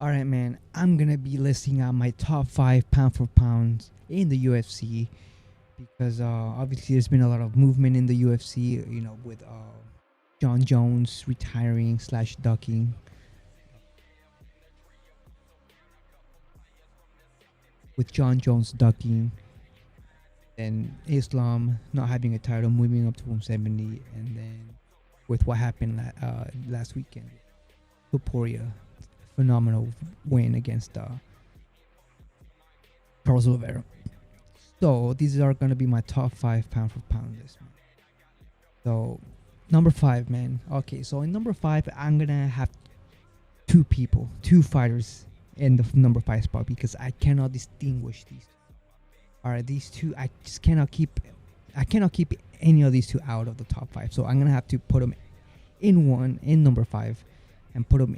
All right, man. I'm gonna be listing out my top 5 pound for pounds in the UFC because obviously there's been a lot of movement in the UFC. With John Jones retiring slash ducking, with John Jones ducking, and Islam not having a title, moving up to 170, and then with what happened last weekend, Topuria, phenomenal win against Carlos Oliveira. So these are gonna be my top 5 pound for pound list. Man. So number 5, man. Okay, so in number 5, I'm gonna have two fighters in the number 5 spot because I cannot distinguish these. All right, these two I just cannot keep. I cannot keep any of these two out of the top 5. So I'm gonna have to put them in number 5, and put them,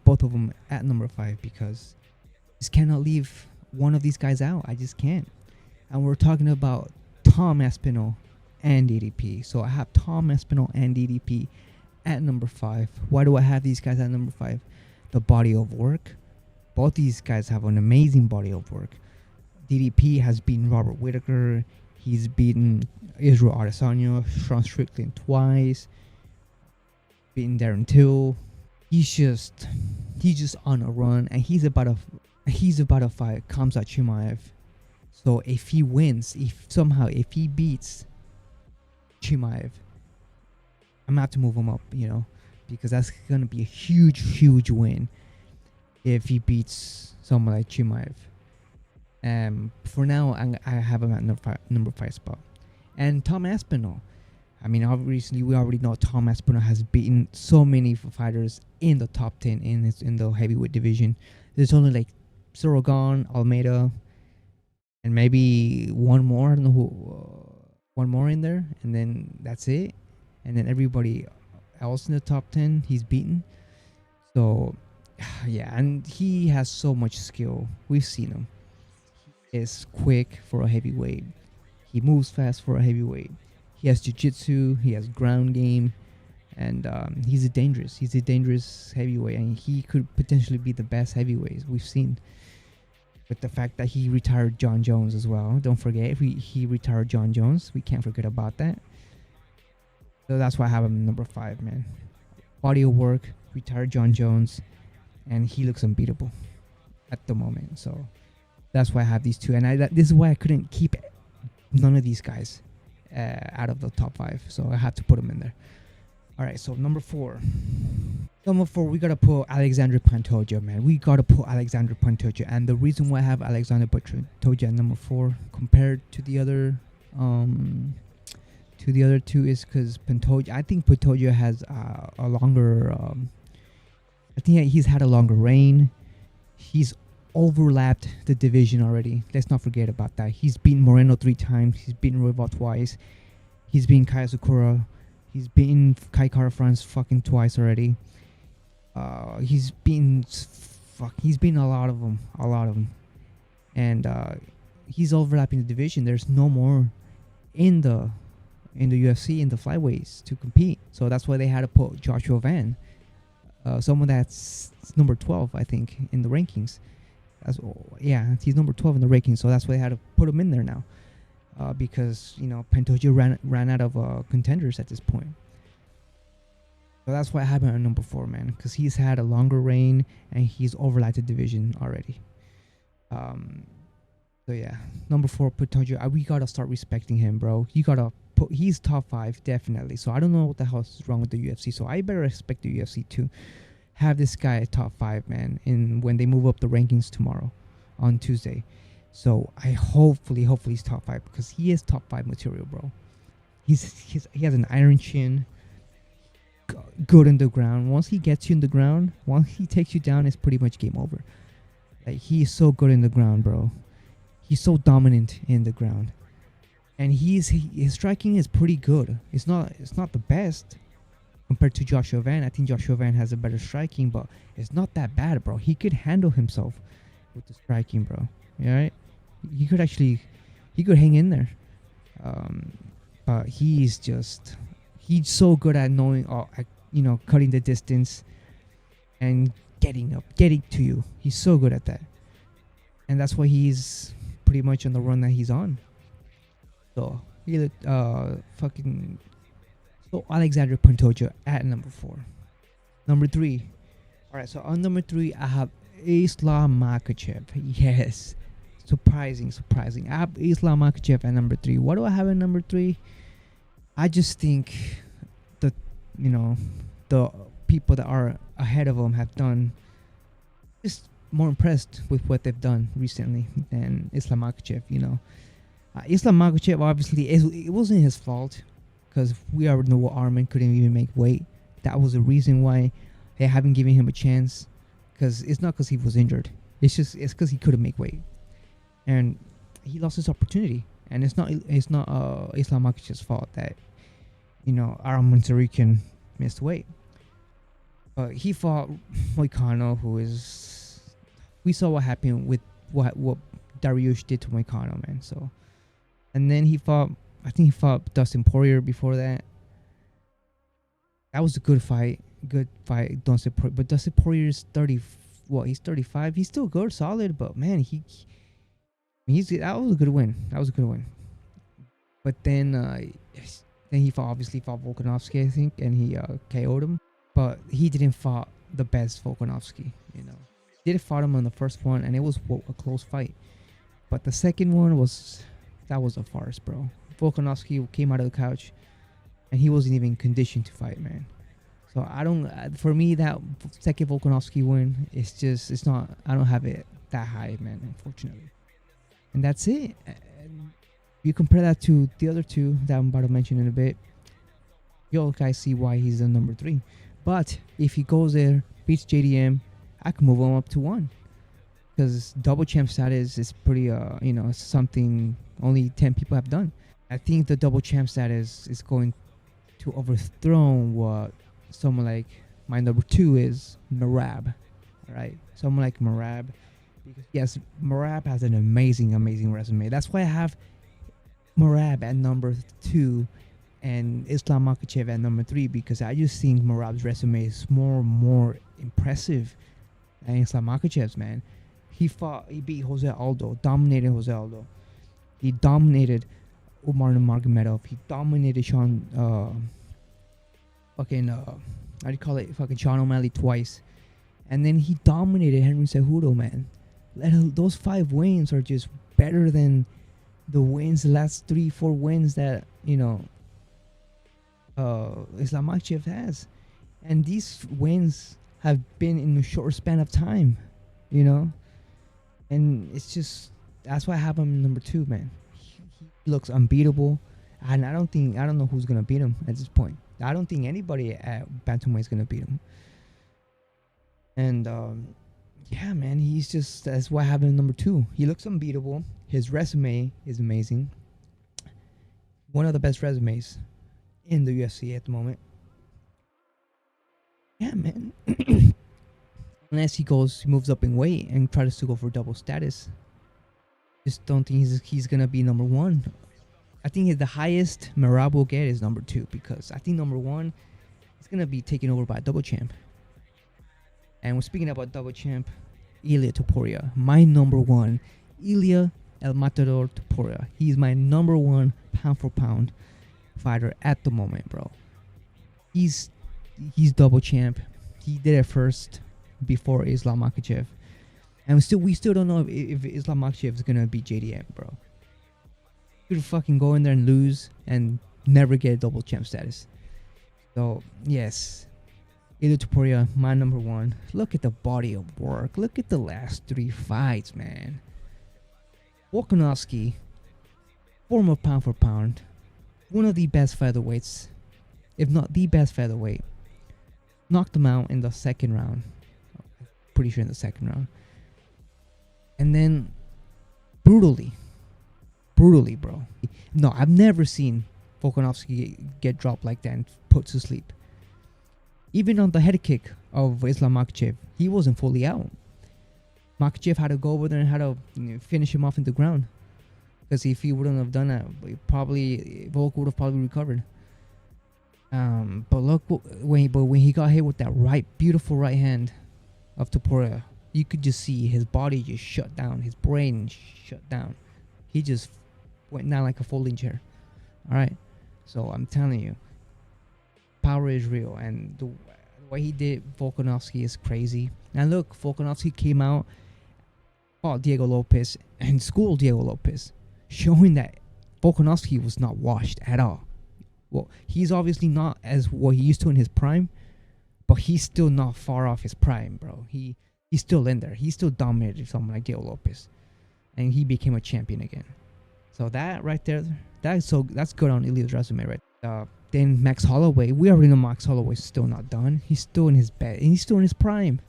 both of them at number 5 because I just cannot leave one of these guys out. I just can't. And we're talking about Tom Aspinall and DDP. So I have Tom Aspinall and DDP at number 5. Why do I have these guys at number 5? The body of work. Both these guys have an amazing body of work. DDP has beaten Robert Whittaker. He's beaten Israel Adesanya, Sean Strickland twice. Beaten Darren Till. He's just on a run, and he's about to fight Khamzat Chimaev. So if he wins, if he beats Chimaev, I'm gonna have to move him up, because that's gonna be a huge win if he beats someone like Chimaev. For now, I have him at number 5 spot. And Tom Aspinall. I mean, obviously, we already know Tom Aspinall has beaten so many fighters in the top 10 in the heavyweight division. There's only like Cyril Gane, Almeida, and maybe one more. I don't know one more in there, and then that's it. And then everybody else in the top 10, he's beaten. So, yeah, and he has so much skill. We've seen him. He is quick for a heavyweight. He moves fast for a heavyweight. He has jiu-jitsu. He has ground game, and he's a dangerous heavyweight, and he could potentially be the best heavyweight we've seen. With the fact that he retired John Jones as well. Don't forget, he retired John Jones. We can't forget about that. So that's why I have him number 5, man. Body of work, retired John Jones, and he looks unbeatable at the moment. So that's why I have these two. And this is why I couldn't keep none of these guys out of the top 5. So I had to put them in there. All right, so number 4. Number 4, we gotta put Alexander Pantoja, man. We gotta put Alexander Pantoja, and the reason why I have Alexander Pantoja at number 4 compared to the other two is because I think Pantoja has a longer. I think he's had a longer reign. He's overlapped the division already. Let's not forget about that. He's beaten Moreno 3 times. He's beaten Royval twice. He's beaten Kaya Sakura. He's beaten Kai Kara France fucking twice already. He's beaten a lot of them, and he's overlapping the division. There's no more in the UFC in the flyweights to compete, so that's why they had to put Joshua Van, someone that's number 12, I think, in the rankings. He's number 12 in the rankings, so that's why they had to put him in there now, because Pantoja ran out of contenders at this point. So that's why I have him at number 4, man, because he's had a longer reign and he's overlapped the division already. So yeah, number 4, Pantoja. We gotta start respecting him, bro. He's top 5 definitely. So I don't know what the hell is wrong with the UFC. So I better respect the UFC to have this guy at top 5, man. When they move up the rankings tomorrow, on Tuesday. So I hopefully he's top 5 because he is top 5 material, bro. He has an iron chin. Good in the ground. Once he gets you in the ground, once he takes you down, it's pretty much game over. Like, he is so good in the ground, bro. He's so dominant in the ground, and his striking is pretty good. It's not the best compared to Joshua Van. I think Joshua Van has a better striking, but it's not that bad, bro. He could handle himself with the striking, bro. Alright, he could hang in there. But he's so good at knowing, cutting the distance and getting up, getting to you. He's so good at that, and that's why he's pretty much on the run that he's on. So he fucking so Alexander Pantoja at number 4. Number 3. All right, so on number 3 I have Islam Makhachev. Yes, surprising. I have Islam Makhachev at number 3. What do I have at number 3? I just think the the people that are ahead of him have done just more impressed with what they've done recently than Islam Makhachev. Islam Makhachev, obviously it wasn't his fault, because we already know Arman couldn't even make weight. That was the reason why they haven't given him a chance, because it's not because he was injured. It's because he couldn't make weight, and he lost his opportunity. And it's not Islam Makhachev's fault that Arman Tsarukyan missed weight. But he fought Moicano, who is, we saw what happened with what Dariush did to Moicano, man. So, and then I think he fought Dustin Poirier before that. That was a good fight, Dustin Poirier. But Dustin Poirier is 30. What? He's 35. He's still good, solid. But man, that was a good win. But then he obviously fought Volkanovski, I think, and he KO'd him. But he didn't fight the best Volkanovski, He did fight him on the first one, and it was a close fight. But the second one was a farce, bro. Volkanovski came out of the couch, and he wasn't even conditioned to fight, man. So for me, that second Volkanovski win, it's not, I don't have it that high, man, unfortunately. And that's it. And you compare that to the other two that I'm about to mention in a bit, you'll guys see why he's the number 3. But if he goes there, beats JDM, I can move him up to 1. Because double champ status is pretty, something only 10 people have done. I think the double champ status is going to overthrow what someone like my number 2 is, Merab. Alright? Someone like Merab. Because yes, Merab has an amazing resume. That's why I have Merab at number 2 and Islam Makhachev at number 3, because I just think Merab's resume is more impressive than Islam Makhachev's, man. He beat Jose Aldo, dominated Jose Aldo. He dominated Umar Nurmagomedov. He dominated Sean Sean O'Malley twice. And then he dominated Henry Cejudo, man. Those 5 wins are just better than the last 3-4 wins that Islam Makhachev has. And these wins have been in a short span of time, and it's just, that's why I have him number 2, man. He looks unbeatable, and I don't know who's gonna beat him at this point. I don't think anybody at bantamweight is gonna beat him. And yeah, man, that's why I have him number 2. He looks unbeatable. His resume is amazing. One of the best resumes in the UFC at the moment. Yeah, man. Unless he moves up in weight and tries to go for double status. Just don't think he's gonna be number 1. I think the highest Merab will get is number 2, because I think number 1 is gonna be taken over by a double champ. And we're speaking about double champ, Ilia Topuria. My number 1, Ilia El Matador Topuria. He's my number 1 pound for pound fighter at the moment, bro. He's double champ. He did it first before Islam Makhachev, and we still don't know if Islam Makhachev is gonna beat JDM, bro. He could fucking go in there and lose and never get double champ status. So yes, Ilia Topuria, my number 1. Look at the body of work. Look at the last 3 fights, man. Volkanovski, former pound for pound, one of the best featherweights, if not the best featherweight. Knocked him out in the second round. Pretty sure in the second round. And then brutally, bro. No, I've never seen Volkanovski get dropped like that and put to sleep. Even on the head kick of Islam Makhachev, he wasn't fully out. Makhachev had to go over there and had to finish him off in the ground. Because if he wouldn't have done that, Volk would have probably recovered. But look, when he got hit with that beautiful right hand, of Topuria, you could just see his body just shut down, his brain shut down. He just went down like a folding chair. All right, so I'm telling you, power is real, and the way he did Volkanovski is crazy. Now look, Volkanovski came out, fought Diego Lopez, and schooled Diego Lopez, showing that Volkanovski was not washed at all. Well, he's obviously not as what he used to in his prime, but he's still not far off his prime, bro. He's still in there. He still dominated someone like Diego Lopez, and he became a champion again. So that right there, that's good on Ilya's resume, right? Then Max Holloway, we already know Max Holloway's still not done. He's still in his bed, and he's still in his prime.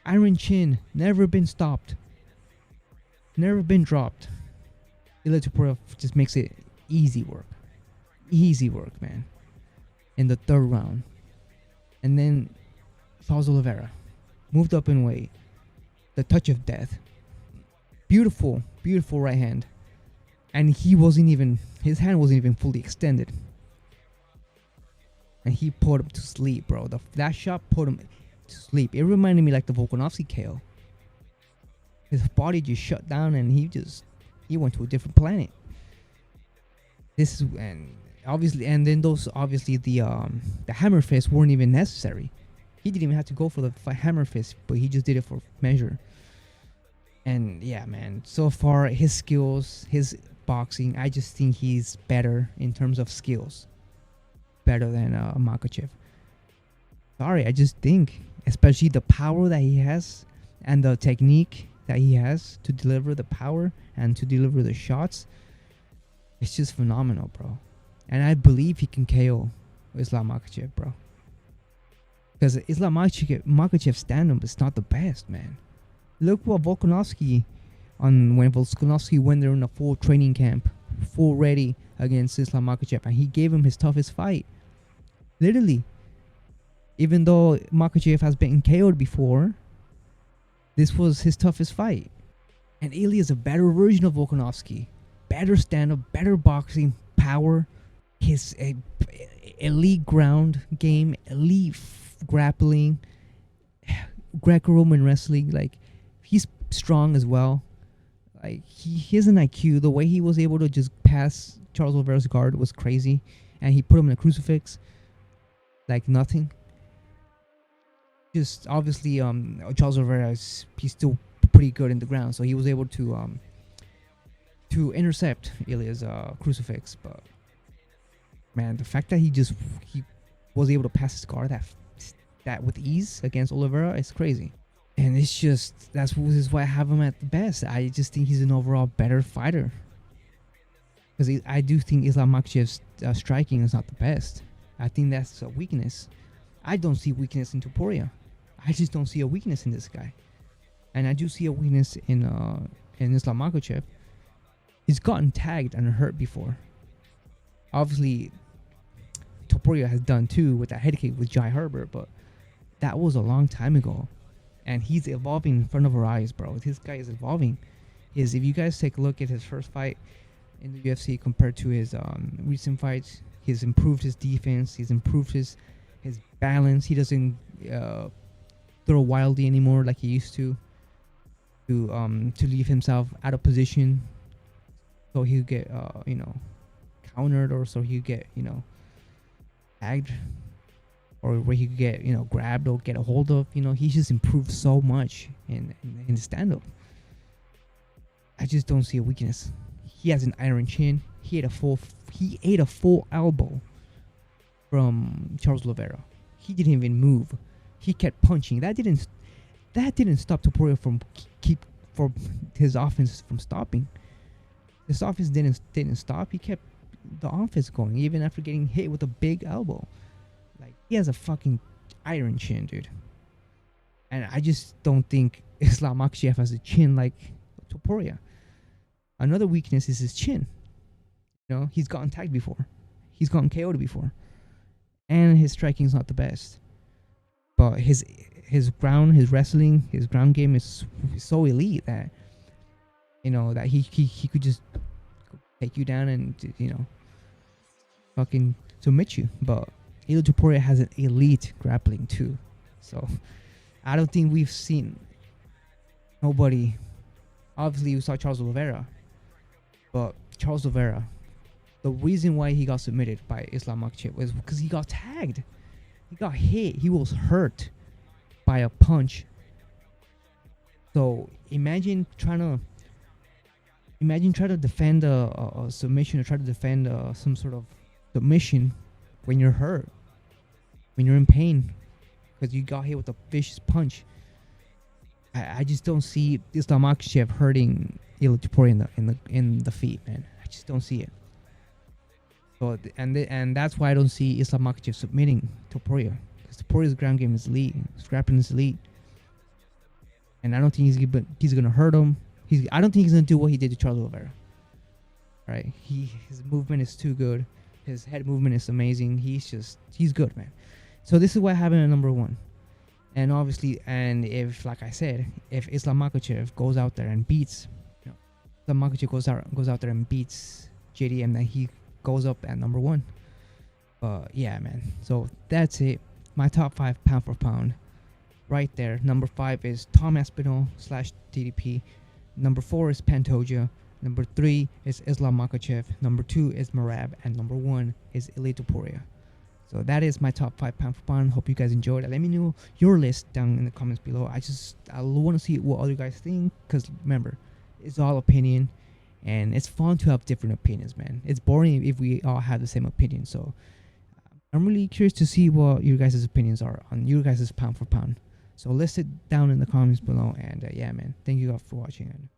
Iron Chin, never been stopped, never been dropped. Ilia Topuria just makes it easy work, man. In the third round, and then Charles Oliveira moved up in weight. The touch of death, beautiful right hand, and his hand wasn't even fully extended. And he put him to sleep, bro. That shot put him to sleep. It reminded me like the Volkanovski KO. His body just shut down, and he went to a different planet. The hammer fist weren't even necessary. He didn't even have to go for the hammer fist, but he just did it for measure. And yeah, man, so far his skills, his boxing, I just think he's better in terms of skills. Better than Makhachev. Sorry, I just think, especially the power that he has and the technique that he has to deliver the power and to deliver the shots, it's just phenomenal, bro. And I believe he can KO Islam Makhachev, bro. Because Islam Makhachev's stand-up is not the best, man. Look what Volkanovski, when Volkanovski went there in a full training camp, full ready against Islam Makhachev, and he gave him his toughest fight. Literally. Even though Makhachev has been KO'd before, this was his toughest fight. And Ilya is a better version of Volkanovski. Better stand-up, better boxing, power. His elite ground game, elite grappling, Greco-Roman wrestling. Like, he's strong as well. Like, he has an IQ. The way he was able to just pass Charles Oliveira's guard was crazy. And he put him in a crucifix like nothing. Just obviously, Charles Oliveira he's still pretty good in the ground, so he was able to intercept Ilya's crucifix. But man, the fact that he was able to pass his guard that with ease against Oliveira is crazy. And it's just this is why I have him at the best. I just think he's an overall better fighter. Because I do think Islam Makhachev's striking is not the best. I think that's a weakness. I don't see weakness in Topuria. I just don't see a weakness in this guy. And I do see a weakness in Islam Makhachev. He's gotten tagged and hurt before. Obviously, Topuria has done too with that head kick with Jai Herbert, but that was a long time ago. And he's evolving in front of our eyes, bro. This guy is evolving. If you guys take a look at his first fight in the UFC compared to his recent fights, he's improved his defense. He's improved his balance. He doesn't throw wildly anymore like he used to leave himself out of position, so he'll get countered, or so he'll get tagged, or where he could get grabbed or get a hold of. He's just improved so much in the stand-up. I just don't see a weakness. He has an iron chin. He ate a full elbow from Charles Oliveira. He didn't even move. He kept punching. That didn't stop Topuria from his offense from stopping. His offense didn't stop. He kept the offense going even after getting hit with a big elbow. Like, he has a fucking iron chin, dude. And I just don't think Islam Makhachev has a chin like Topuria. Another weakness is his chin. He's gotten tagged before. He's gotten KO'd before. And his striking is not the best. But his wrestling, his ground game is so elite that that he could just take you down and fucking submit you. But Ilya Topuria has an elite grappling too. So I don't think we've seen nobody. Obviously, we saw Charles Oliveira, but Charles Oliveira, the reason why he got submitted by Islam Makhachev was because he got tagged. He got hit. He was hurt by a punch. So imagine trying to defend a submission, or try to defend some sort of submission when you're hurt, when you're in pain, because you got hit with a vicious punch. I just don't see Islam Makhachev hurting Ilia Topuria in the feet, man. I just don't see it. So and that's why I don't see Islam Makhachev submitting Topuria, because Topuria's ground game is elite, scrapping is elite, and I don't think he's gonna hurt him. I don't think he's gonna do what he did to Charles Oliveira. Right? His movement is too good. His head movement is amazing. He's good, man. So this is what happened at number 1. And obviously, and if, like I said, if Islam Makhachev goes out there and beats, Islam Makhachev goes out there and beats JDM, then he goes up at number 1. Yeah, man. So that's it. My top 5 pound for pound, right there. Number 5 is Tom Aspinall / DDP. Number 4 is Pantoja. Number 3 is Islam Makhachev. Number 2 is Merab, and number 1 is Ilia Topuria. So that is my top 5 pound for pound. Hope you guys enjoyed it. Let me know your list down in the comments below. I want to see what other guys think, because remember, it's all opinion, and it's fun to have different opinions, man. It's boring if we all have the same opinion. So I'm really curious to see what your guys' opinions are on your guys' pound for pound. So list it down in the comments below, and yeah, man, thank you all for watching.